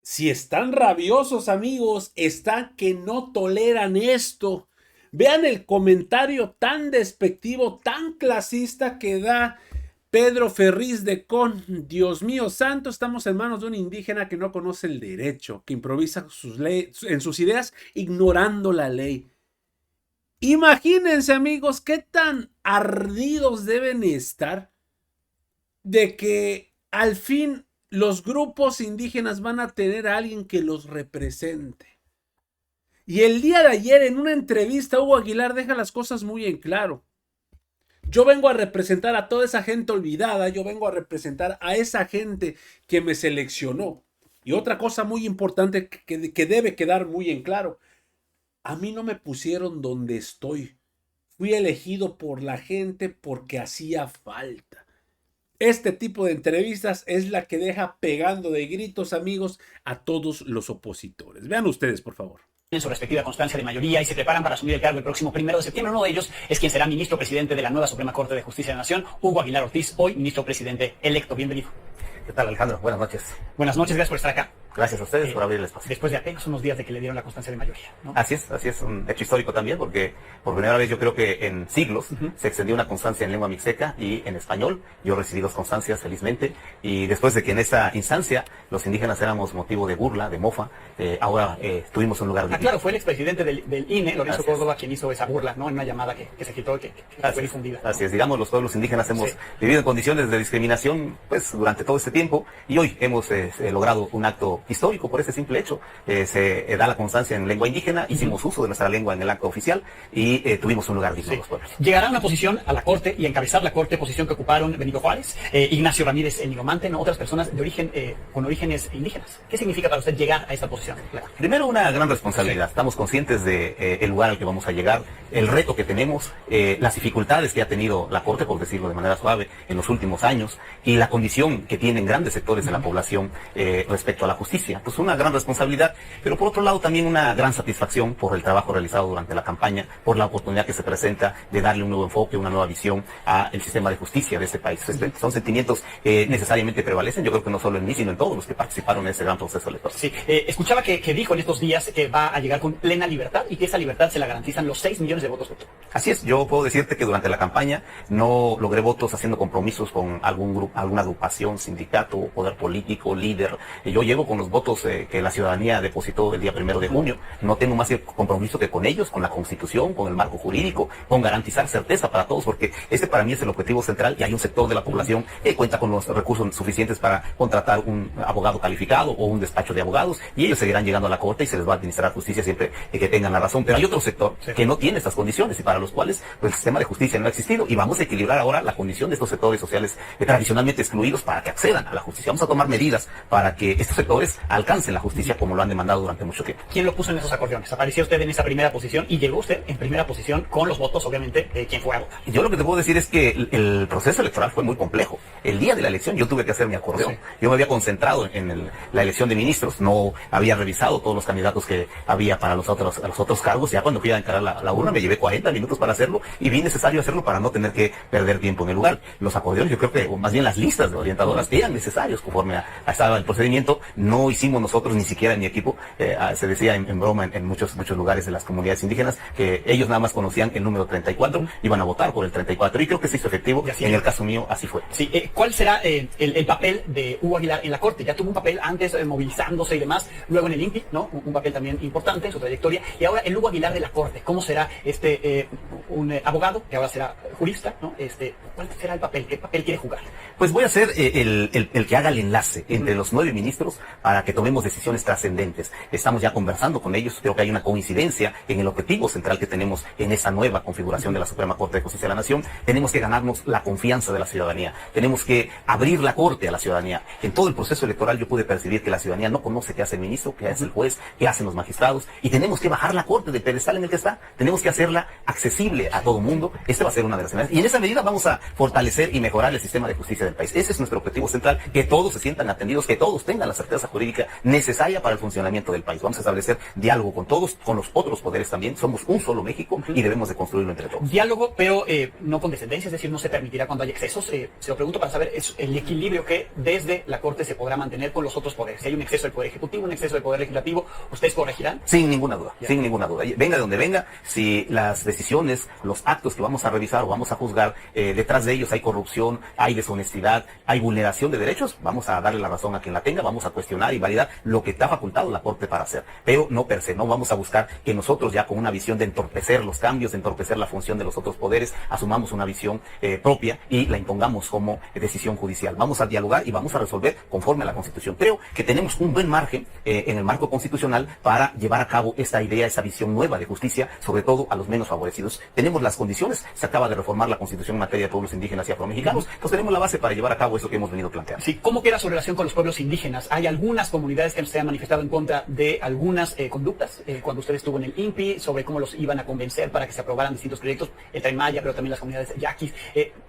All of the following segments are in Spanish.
Si están rabiosos, amigos, están que no toleran esto. Vean el comentario tan despectivo, tan clasista que da Pedro Ferriz de Con. Dios mío santo, estamos en manos de un indígena que no conoce el derecho, que improvisa en sus ideas ignorando la ley. Imagínense, amigos, qué tan ardidos deben estar de que al fin los grupos indígenas van a tener a alguien que los represente. Y el día de ayer, en una entrevista, Hugo Aguilar deja las cosas muy en claro. Yo vengo a representar a toda esa gente olvidada, yo vengo a representar a esa gente que me seleccionó. Y otra cosa muy importante que debe quedar muy en claro, a mí no me pusieron donde estoy. Fui elegido por la gente porque hacía falta. Este tipo de entrevistas es la que deja pegando de gritos, amigos, a todos los opositores. Vean ustedes, por favor. En su respectiva constancia de mayoría y se preparan para asumir el cargo el próximo 1 de septiembre. Uno de ellos es quien será ministro presidente de la nueva Suprema Corte de Justicia de la Nación, Hugo Aguilar Ortiz, hoy ministro presidente electo. Bienvenido. ¿Qué tal, Alejandro? Buenas noches. Buenas noches, gracias por estar acá. Gracias a ustedes por abrir el espacio. Después de apenas unos días de que le dieron la constancia de mayoría, ¿no? Así es, un hecho histórico también, porque por primera vez yo creo que en siglos se extendió una constancia en lengua mixteca y en español. Yo recibí 2 constancias, felizmente, y después de que en esa instancia los indígenas éramos motivo de burla, de mofa, ahora tuvimos un lugar digno. Claro, fue el expresidente del INE, Lorenzo Córdoba, quien hizo esa burla, ¿no? En una llamada que se quitó, que fue difundida, ¿no? Así es, digamos, los pueblos indígenas hemos vivido en condiciones de discriminación pues durante todo este tiempo, y hoy hemos logrado un acto histórico por ese simple hecho. Se da la constancia en lengua indígena, hicimos uso de nuestra lengua en el acto oficial y tuvimos un lugar digno de los pueblos. Llegará una posición a la Corte y encabezar la Corte, posición que ocuparon Benito Juárez, Ignacio Ramírez el Nigomante, ¿no? Otras personas de origen con orígenes indígenas. ¿Qué significa para usted llegar a esta posición? Primero, una gran responsabilidad. Estamos conscientes de el lugar al que vamos a llegar, el reto que tenemos, las dificultades que ha tenido la Corte, por decirlo de manera suave, en los últimos años, y la condición que tienen grandes sectores de la población respecto a la justicia. Pues una gran responsabilidad, pero por otro lado también una gran satisfacción por el trabajo realizado durante la campaña, por la oportunidad que se presenta de darle un nuevo enfoque, una nueva visión al sistema de justicia de este país. Son sentimientos que necesariamente prevalecen, yo creo que no solo en mí, sino en todos los que participaron en ese gran proceso electoral. Sí, escuchaba que dijo en estos días que va a llegar con plena libertad y que esa libertad se la garantizan los 6 millones de votos. Así es, yo puedo decirte que durante la campaña no logré votos haciendo compromisos con algún grupo, alguna agrupación, sindicato, poder político, líder. Yo llego con los votos que la ciudadanía depositó el día 1 de junio. No tengo más compromiso que con ellos, con la Constitución, con el marco jurídico, con garantizar certeza para todos, porque este para mí es el objetivo central, y hay un sector de la población que cuenta con los recursos suficientes para contratar un abogado calificado o un despacho de abogados, y ellos seguirán llegando a la Corte y se les va a administrar justicia siempre que tengan la razón. Pero hay otro sector que no tiene estas condiciones y para los cuales pues, el sistema de justicia no ha existido, y vamos a equilibrar ahora la condición de estos sectores sociales tradicionalmente excluidos para que accedan a la justicia. Vamos a tomar medidas para que estos sectores alcancen la justicia como lo han demandado durante mucho tiempo. ¿Quién lo puso en esos acordeones? Apareció usted en esa primera posición y llegó usted en primera posición con los votos, obviamente, quien fue a votar. Yo lo que te puedo decir es que el proceso electoral fue muy complejo. El día de la elección yo tuve que hacer mi acordeón. Sí. Yo me había concentrado en la elección de ministros, no había revisado todos los candidatos que había para los otros cargos. Ya cuando fui a encarar la urna me llevé 40 minutos para hacerlo y vi necesario hacerlo para no tener que perder tiempo en el lugar. Los acordeones, yo creo que, o más bien las listas de orientadoras eran necesarios conforme estaba el procedimiento. No hicimos nosotros, ni siquiera en mi equipo, se decía en broma en muchos lugares de las comunidades indígenas que ellos nada más conocían el número 34, iban a votar por el 34, y creo que se hizo efectivo. En el caso mío así fue. Sí, ¿cuál será el papel de Hugo Aguilar en la Corte? Ya tuvo un papel antes movilizándose y demás, luego en el INPI, ¿no? Un papel también importante en su trayectoria, y ahora el Hugo Aguilar de la Corte. ¿Cómo será un abogado que ahora será jurista, ¿no? ¿Cuál será el papel? ¿Qué papel quiere jugar? Pues voy a ser el que haga el enlace entre los 9 ministros para que tomemos decisiones trascendentes. Estamos ya conversando con ellos, creo que hay una coincidencia en el objetivo central que tenemos en esa nueva configuración de la Suprema Corte de Justicia de la Nación. Tenemos que ganarnos la confianza de la ciudadanía, tenemos que abrir la Corte a la ciudadanía. En todo el proceso electoral yo pude percibir que la ciudadanía no conoce qué hace el ministro, qué hace el juez, qué hacen los magistrados, y tenemos que bajar la Corte del pedestal en el que está, tenemos que hacerla accesible a todo mundo. Este va a ser una de las medidas, y en esa medida vamos a fortalecer y mejorar el sistema de justicia del país. Ese es nuestro objetivo central, que todos se sientan atendidos, que todos tengan la certeza jurídica jurídica necesaria para el funcionamiento del país. Vamos a establecer diálogo con todos, con los otros poderes también. Somos un solo México y debemos de construirlo entre todos. Diálogo, pero no con descendencia, es decir, no se permitirá cuando haya excesos. Se lo pregunto para saber es el equilibrio que desde la Corte se podrá mantener con los otros poderes. Si hay un exceso del Poder Ejecutivo, un exceso del Poder Legislativo, ¿ustedes corregirán? Sin ninguna duda, sin ninguna duda. Venga de donde venga, si las decisiones, los actos que vamos a revisar o vamos a juzgar, detrás de ellos hay corrupción, hay deshonestidad, hay vulneración de derechos, vamos a darle la razón a quien la tenga, vamos a cuestionar y validar lo que está facultado la Corte para hacer. Pero no per se, no vamos a buscar que nosotros ya con una visión de entorpecer los cambios, de entorpecer la función de los otros poderes, asumamos una visión propia y la impongamos como decisión judicial. Vamos a dialogar y vamos a resolver conforme a la Constitución. Creo que tenemos un buen margen en el marco constitucional para llevar a cabo esta idea, esa visión nueva de justicia, sobre todo a los menos favorecidos. Tenemos las condiciones, se acaba de reformar la Constitución en materia de pueblos indígenas y afromexicanos, pues tenemos la base para llevar a cabo eso que hemos venido planteando. Sí, ¿cómo queda su relación con los pueblos indígenas? Hay algunas comunidades que se han manifestado en contra de algunas conductas, cuando usted estuvo en el INPI, sobre cómo los iban a convencer para que se aprobaran distintos proyectos, el Tren Maya, pero también las comunidades yaquis.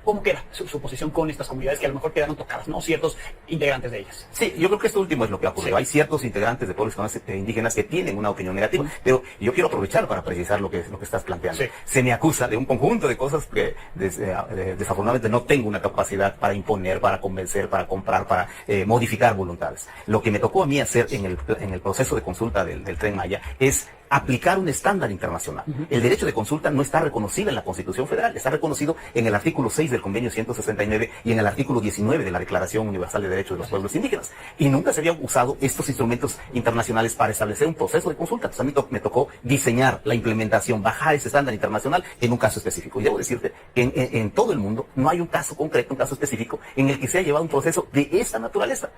¿Cómo queda su posición con estas comunidades que a lo mejor quedaron tocadas, no ciertos integrantes de ellas? Sí, yo creo que esto último es lo que ha ocurrido. Sí. Hay ciertos integrantes de pueblos indígenas que tienen una opinión negativa, pero yo quiero aprovechar para precisar lo que estás planteando. Sí. Se me acusa de un conjunto de cosas que desafortunadamente no tengo una capacidad para imponer, para convencer, para comprar, para modificar voluntades. Lo que me tocó a mí hacer en el proceso de consulta del Tren Maya es aplicar un estándar internacional. El derecho de consulta no está reconocido en la Constitución Federal, está reconocido en el artículo 6 del Convenio 169 y en el artículo 19 de la Declaración Universal de Derechos de los Pueblos Indígenas. Y nunca se habían usado estos instrumentos internacionales para establecer un proceso de consulta. Entonces a mí me tocó diseñar la implementación, bajar ese estándar internacional en un caso específico. Y debo decirte que en todo el mundo no hay un caso concreto, un caso específico en el que se haya llevado un proceso de esta naturaleza.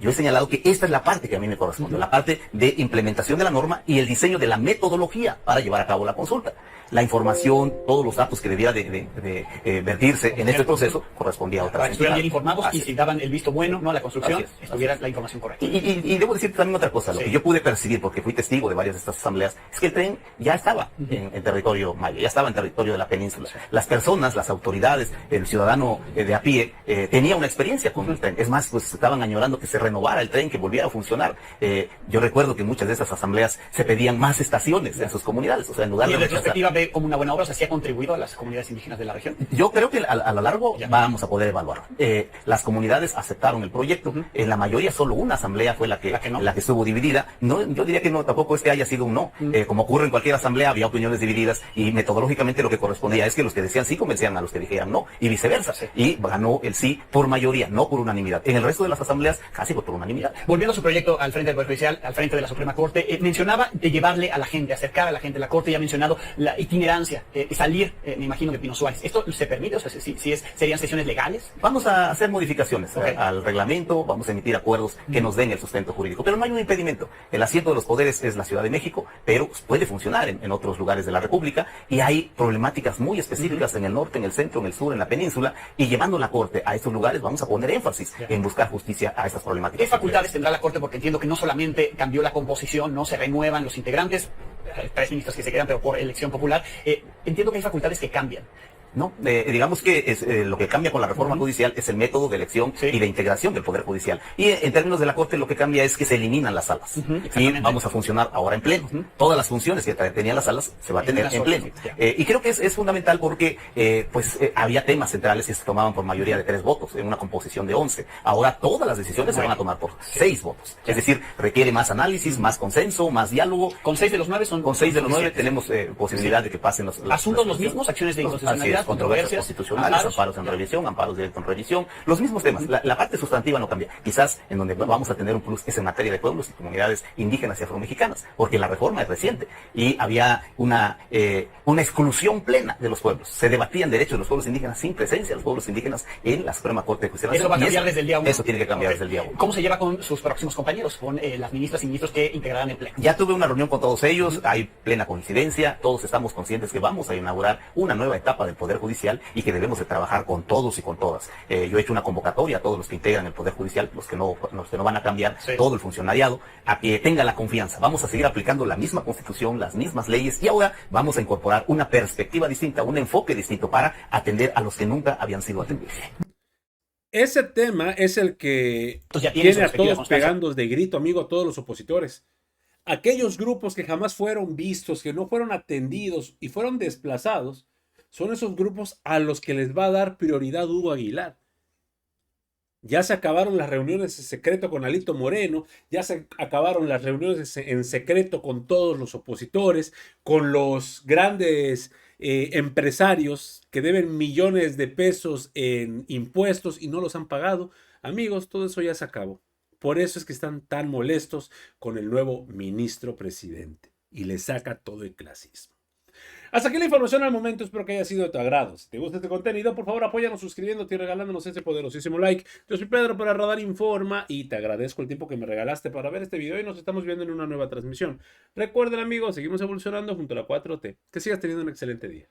Yo he señalado que esta es la parte que a mí me corresponde, la parte de implementación de la norma y el diseño de la metodología para llevar a cabo la consulta. La información, todos los datos que debiera de vertirse en este proceso correspondía a otras entidades. Estuvieran bien informados y si daban el visto bueno, no a la construcción, estuviera la información correcta. Y debo decirte también otra cosa, lo que yo pude percibir, porque fui testigo de varias de estas asambleas, es que el tren ya estaba en territorio maya, ya estaba en territorio de la península. Las personas, las autoridades, el ciudadano de a pie, tenía una experiencia con el tren. Es más, pues estaban añorando que se renovara el tren, que volviera a funcionar. Yo recuerdo que en muchas de esas asambleas se pedían más estaciones en sus comunidades, o sea, en lugar de retrоспectiva como una buena obra, o sea, ¿sí ha contribuido a las comunidades indígenas de la región? Yo creo que a lo largo vamos a poder evaluar. Las comunidades aceptaron el proyecto, en la mayoría solo una asamblea fue la que estuvo dividida. No, yo diría que no, tampoco es que haya sido un no. Como ocurre en cualquier asamblea, había opiniones divididas y metodológicamente lo que correspondía es que los que decían sí convencían a los que dijeran no, y viceversa. Y ganó el sí por mayoría, no por unanimidad. En el resto de las asambleas casi fue por unanimidad. Volviendo a su proyecto al frente del Poder Judicial, al frente de la Suprema Corte, mencionaba de llevarle a la gente, acercar a la gente. La Corte ya ha mencionado la itinerancia, salir, me imagino, de Pino Suárez. ¿Esto se permite? O sea, ¿serían sesiones legales? Vamos a hacer modificaciones al reglamento, vamos a emitir acuerdos que nos den el sustento jurídico, pero no hay un impedimento. El asiento de los poderes es la Ciudad de México, pero puede funcionar en otros lugares de la República y hay problemáticas muy específicas en el norte, en el centro, en el sur, en la península, y llevando la Corte a estos lugares vamos a poner énfasis en buscar justicia a estas problemáticas. ¿Qué facultades tendrá la Corte? Porque entiendo que no solamente cambió la composición, no se renuevan los integrantes, 3 ministros que se quedan, pero por elección popular. Entiendo que hay facultades que cambian. No, digamos que lo que cambia con la reforma judicial es el método de elección y de integración del Poder Judicial. Y en términos de la Corte lo que cambia es que se eliminan las salas. Y vamos a funcionar ahora en pleno. Todas las funciones que tenían las salas se va a tener en pleno. Y creo que es fundamental porque había temas centrales que se tomaban por mayoría de 3 votos en una composición de 11. Ahora todas las decisiones se van a tomar por 6 votos. Es decir, requiere más análisis, más consenso, más diálogo. ¿Con 6 de los 9 son? Con 6 de los 9 tenemos posibilidad de que pasen los asuntos los mismos, acciones de inconstitucionalidad, controversias constitucionales, amparos en revisión, amparos directos en revisión, los mismos temas. La parte sustantiva no cambia. Quizás en donde vamos a tener un plus es en materia de pueblos y comunidades indígenas y afromexicanas, porque la reforma es reciente y había una exclusión plena de los pueblos. Se debatían derechos de los pueblos indígenas sin presencia de los pueblos indígenas en la Suprema Corte de Justicia. Eso va a cambiar desde el día 1. Eso tiene que cambiar desde el día 1. ¿Cómo se lleva con sus próximos compañeros, con las ministras y ministros que integrarán el pleno? Ya tuve una reunión con todos ellos, hay plena coincidencia, todos estamos conscientes que vamos a inaugurar una nueva etapa del Poder Judicial y que debemos de trabajar con todos y con todas. Yo he hecho una convocatoria a todos los que integran el Poder Judicial, los que no van a cambiar, todo el funcionariado, a que tenga la confianza. Vamos a seguir aplicando la misma Constitución, las mismas leyes, y ahora vamos a incorporar una perspectiva distinta, un enfoque distinto para atender a los que nunca habían sido atendidos. Ese tema es el que Entonces ya tienen su tiene a respectiva todos constancia. pegando de grito, amigo, a todos los opositores. Aquellos grupos que jamás fueron vistos, que no fueron atendidos y fueron desplazados, son esos grupos a los que les va a dar prioridad Hugo Aguilar. Ya se acabaron las reuniones en secreto con Alito Moreno, ya se acabaron las reuniones en secreto con todos los opositores, con los grandes empresarios que deben millones de pesos en impuestos y no los han pagado. Amigos, todo eso ya se acabó. Por eso es que están tan molestos con el nuevo ministro presidente y le saca todo el clasismo. Hasta aquí la información al momento, espero que haya sido de tu agrado. Si te gusta este contenido, por favor apóyanos suscribiéndote y regalándonos ese poderosísimo like. Yo soy Pedro para Radar Informa y te agradezco el tiempo que me regalaste para ver este video y nos estamos viendo en una nueva transmisión. Recuerden amigos, seguimos evolucionando junto a la 4T. Que sigas teniendo un excelente día.